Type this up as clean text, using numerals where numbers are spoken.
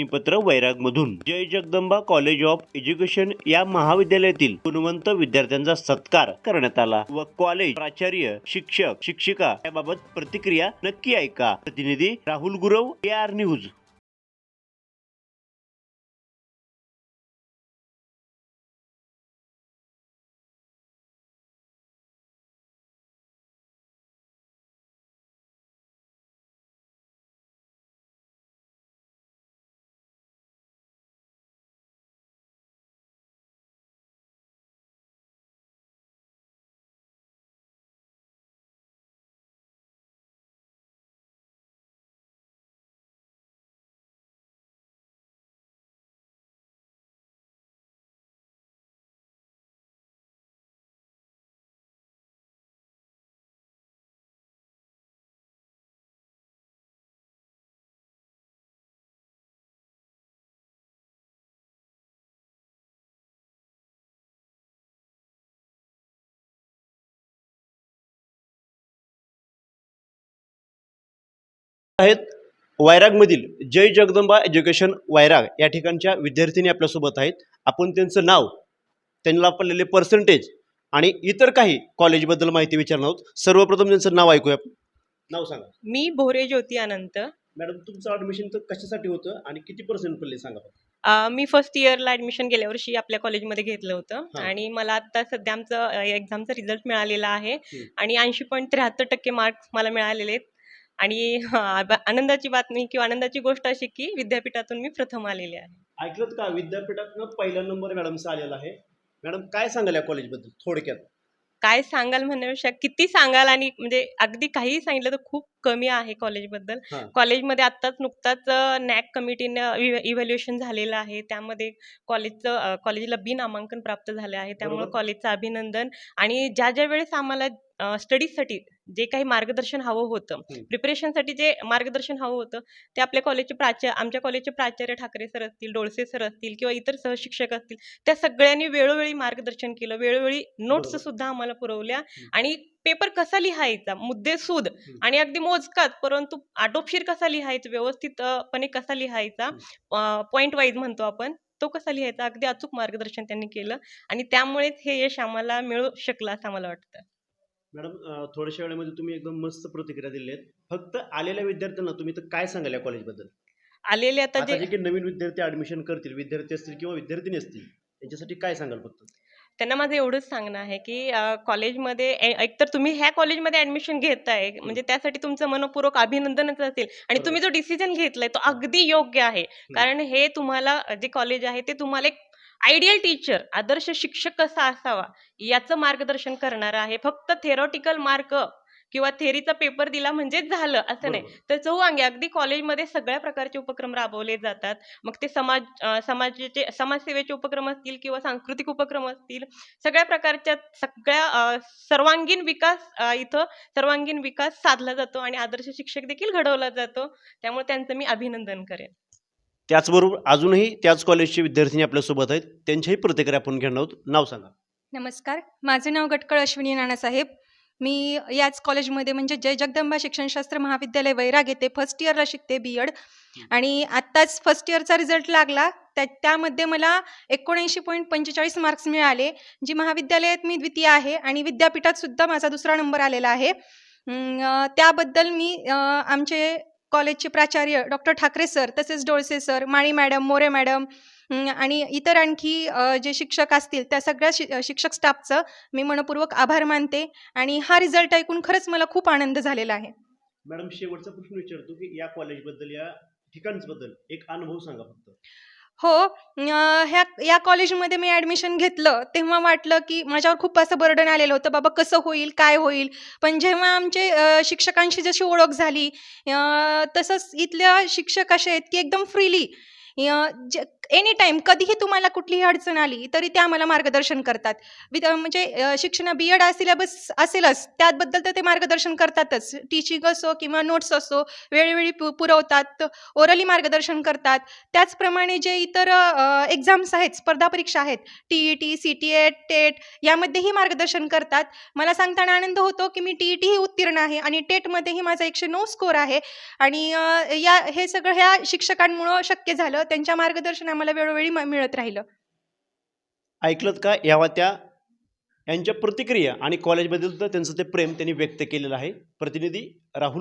बातमीपत्र वैरागमधून जय Jagdamba college of education या महाविद्यालयातील गुणवंत विद्यार्थ्यांचा सत्कार करण्यात आला व कॉलेज प्राचार्य शिक्षक शिक्षिका याबाबत प्रतिक्रिया नक्की ऐका। प्रतिनिधी राहुल गुरव, AR न्यूज। आहेत वैरागमधील जय जगदंबा एज्युकेशन वैराग या ठिकाणच्या विद्यार्थिनी आपल्यासोबत आहेत। आपण त्यांचं नाव, त्यांना पडलेले पर्सेंटेज आणि इतर काही कॉलेजबद्दल माहिती विचारणार आहोत। सर्वप्रथम त्यांचं नाव ऐकूया। नाव सांगा। मी भोरे ज्योती अनंत। मॅडम, तुमचं ॲडमिशन तर कशासाठी होतं आणि किती पर्सेंट पडले सांगा? मी फर्स्ट इयरला ॲडमिशन गेल्या वर्षी आपल्या कॉलेजमध्ये घेतलं होतं हां. आणि मला आता सध्या आमचं एक्झामचा रिझल्ट मिळालेला आहे हं. आणि 80.73% मार्क्स मला मिळालेले आहेत आणि आनंदाची बातमी किंवा आनंदाची गोष्ट अशी की विद्यापीठातून मी प्रथम आलेले आहे। ऐकलत का, विद्यापीठातनं पहिला नंबर मॅडमचा आलेला आहे। मॅडम, काय सांगाल या कॉलेजबद्दल थोडक्यात? काय सांगाल म्हणण्यापेक्षा किती सांगाल आणि म्हणजे अगदी काहीही सांगितलं तर खूप कमी आहे कॉलेजबद्दल। हां. कॉलेजमध्ये नुकताच नॅक कमिटीनं इव्हॅल्युएशन झालेलं आहे, त्यामध्ये कॉलेजला बी नामांकन प्राप्त झाले आहे, त्यामुळे बरोबर. कॉलेजचं अभिनंदन। आणि ज्या वेळेस आम्हाला स्टडीजसाठी जे काही मार्गदर्शन हवं होतं, प्रिपरेशनसाठी जे मार्गदर्शन हवं होतं, ते आमच्या कॉलेजचे प्राचार्य ठाकरे सर असतील, डोळसे सर असतील किंवा इतर सहशिक्षक असतील, त्या सगळ्यांनी वेळोवेळी मार्गदर्शन केलं, वेळोवेळी नोट्स सुद्धा आम्हाला पुरवल्या आणि पेपर कसा लिहायचा, मुद्देसूद आणि अगदी मोजकाच परंतु आटोपशीर कसा लिहायचा, व्यवस्थितपणे कसा लिहायचा, पॉइंट वाईज म्हणतो आपण, तो कसा लिहायचा, अगदी अचूक मार्गदर्शन त्यांनी केलं आणि त्यामुळेच हे यश आम्हाला मिळू शकलं असं आम्हाला वाटतं। मॅडम, थोड्याशा वेळेमध्ये तुम्ही एकदम मस्त प्रतिक्रिया दिल्या आहेत। फक्त आलेल्या विद्यार्थ्यांना तुम्ही तर काय सांगाल या कॉलेजबद्दल? आलेले आता जे काही नवीन विद्यार्थी ऍडमिशन करतील, विद्यार्थी असतील किंवा विद्यार्थिनी असतील, त्यांच्यासाठी काय सांगाल फक्त? त्यांना माझं एवढंच सांगणं आहे की कॉलेजमध्ये एकतर तुम्ही ह्या कॉलेजमध्ये ऍडमिशन घेताय म्हणजे त्यासाठी तुमचं मनपूर्वक अभिनंदनच असेल आणि तुम्ही जो डिसिजन घेतलाय तो अगदी योग्य आहे। कारण हे तुम्हाला जे कॉलेज आहे ते तुम्हाला एक आयडियल टीचर, आदर्श शिक्षक कसा असावा याचं मार्गदर्शन करणार आहे। फक्त थेरॉटिकल मार्क किंवा थेरीचा पेपर दिला म्हणजे झालं असं नाही, तर चौवांगी अगदी कॉलेजमध्ये सगळ्या प्रकारचे उपक्रम राबवले जातात। मग ते समाजसेवेचे उपक्रम असतील किंवा सांस्कृतिक उपक्रम असतील, सगळ्या प्रकारच्या सर्वांगीण विकास साधला जातो आणि आदर्श शिक्षक देखील घडवला जातो, त्यामुळे त्यांचं मी अभिनंदन करेन। त्याचबरोबर अजूनही त्याच कॉलेजचे विद्यार्थी आपल्यासोबत आहेत, त्यांच्याही प्रतिक्रिया आपण घेणार आहोत। नाव सांगा। नमस्कार, माझे नाव गटकळ अश्विनी नानासाहेब। मी याच कॉलेजमध्ये म्हणजे जय जगदंबा शिक्षणशास्त्र महाविद्यालय वैराग येथे फर्स्ट इयरला शिकते, BEd। आणि आत्ताच फर्स्ट इयरचा रिझल्ट लागला, त्यामध्ये मला 79.45 मार्क्स मिळाले। जी महाविद्यालयात मी द्वितीय आहे आणि विद्यापीठात सुद्धा माझा दुसरा नंबर आलेला आहे। त्याबद्दल मी आमचे कॉलेजचे प्राचार्य डॉक्टर ठाकरे सर, तसेच डोळसे सर, माळी मॅडम, मोरे मॅडम आणि इतर आणखी जे शिक्षक असतील त्या सगळ्या शिक्षक स्टाफचं मी मनपूर्वक आभार मानते आणि हा रिझल्ट ऐकून खरंच मला खूप आनंद झालेला आहे। मॅडम, शेवटचा प्रश्न विचारतो की या कॉलेजबद्दल, या ठिकाणबद्दल एक अनुभव सांगा फक्त। हो, या कॉलेजमध्ये मी ॲडमिशन घेतलं तेव्हा वाटलं की माझ्यावर खूप असं बर्डन आलेलं होतं, बाबा कसं होईल, काय होईल। पण जेव्हा आमचे शिक्षकांशी जशी ओळख झाली, तसंच इथल्या शिक्षक असे आहेत की एकदम फ्रीली एनी टाईम कधीही तुम्हाला कुठलीही अडचण आली तरी ते आम्हाला मार्गदर्शन करतात. म्हणजे शिक्षण बी.एड सिलेबस असेलच त्याबद्दल तर ते मार्गदर्शन करतातच. टीचिंग असो किंवा नोट्स असो वेळोवेळी पुरवतात, ओरली मार्गदर्शन करतात. त्याचप्रमाणे जे इतर एक्झाम्स आहेत, स्पर्धा परीक्षा आहेत, टी.ई.टी, सी.टी.एट, टेट यामध्येही मार्गदर्शन करतात. मला सांगताना आनंद होतो की मी टी.ई.टीही उत्तीर्ण आहे आणि टेटमध्येही माझा 109 स्कोर आहे आणि हे सगळं ह्या शिक्षकांमुळं शक्य झालं. त्यांच्या मार्गदर्शन आम्हाला वेळोवेळी मिळत राहिलं. ऐकलत का या होत्या यांच्या प्रतिक्रिया आणि कॉलेजबद्दल त्यांचं ते प्रेम त्यांनी व्यक्त केलेलं आहे. प्रतिनिधी राहुल